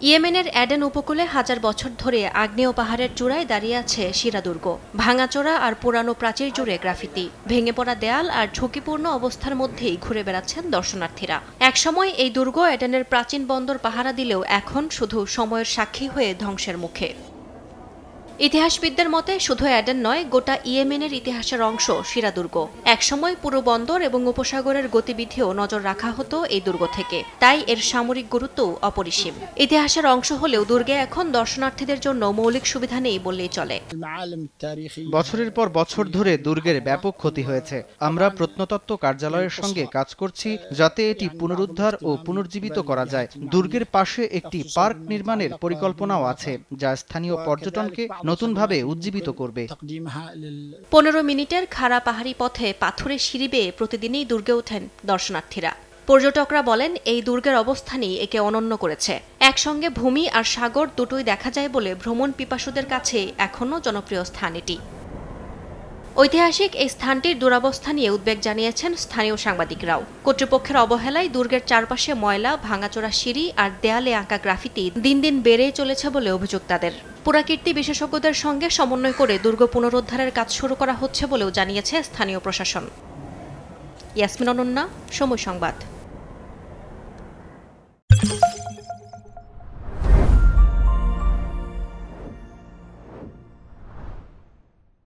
ইয়েমেনের অ্যাডেন উপকূলে হাজার বছর ধরে আগ্নেয় পাহাড়ের চূড়ায় দাঁড়িয়ে আছে শিরা দুর্গ। ভাঙাচোরা আর পুরানো প্রাচীর জুড়ে গ্রাফিতি, ভেঙে পড়া দেয়াল আর ঝুঁকিপূর্ণ অবস্থার মধ্যেই ঘুরে বেড়াচ্ছেন দর্শনার্থীরা। একসময় এই দুর্গ অ্যাডেনের প্রাচীন বন্দর পাহারা দিলেও এখন শুধু সময়ের সাক্ষী হয়ে ধ্বংসের মুখে। ইতিহাসবিদদের মতে শুধু অ্যাডেন নয়, গোটা ইয়েমেনের ইতিহাসের অংশ শিরা দুর্গ। একসময় পুরো বন্দর এবং উপসাগরের গতিবিধিও নজর রাখা হতো এই দুর্গ থেকে, তাই এর সামরিক গুরুত্বও অপরিসীম। ইতিহাসের অংশ হলেও দুর্গে এখন দর্শনার্থীদের জন্য মৌলিক সুবিধা নেই বললেই চলে। বছরের পর বছর ধরে দুর্গের ব্যাপক ক্ষতি হয়েছে। আমরা প্রত্নতত্ত্ব কার্যালয়ের সঙ্গে কাজ করছি যাতে এটি পুনরুদ্ধার ও পুনর্জীবিত করা যায়। দুর্গের পাশে একটি পার্ক নির্মাণের পরিকল্পনাও আছে, যা স্থানীয় পর্যটনকে নতুনভাবে উজ্জীবিত করবে। 15 মিনিটের খাড়া পাহাড়ি পথে পাথুরে সিঁড়ি বেয়ে প্রতিদিনই দুর্গে ওঠেন দর্শনার্থীরা। পর্যটকরা বলেন এই দুর্গের অবস্থানই একে অনন্য করেছে। একসঙ্গে ভূমি আর সাগর দুটোই দেখা যায় বলে ভ্রমণ পিপাসুদের কাছে এখনও জনপ্রিয় স্থান এটি। ঐতিহাসিক এই স্থানটির দুরবস্থা নিয়ে উদ্বেগ জানিয়েছেন স্থানীয় সাংবাদিকরাও। কর্তৃপক্ষের অবহেলায় দুর্গের চারপাশে ময়লা, ভাঙাচোরা সিঁড়ি আর দেয়ালে আঁকা গ্রাফিতি দিন দিন বেড়েই চলেছে বলে অভিযোগ তাদের। পুরাকীর্তি বিশেষজ্ঞদের সঙ্গে সমন্বয় করে দুর্গ পুনরুদ্ধারের কাজ শুরু করা হচ্ছে বলেও জানিয়েছে স্থানীয় প্রশাসন। ইয়াসমিন অনন্যা, সময় সংবাদ।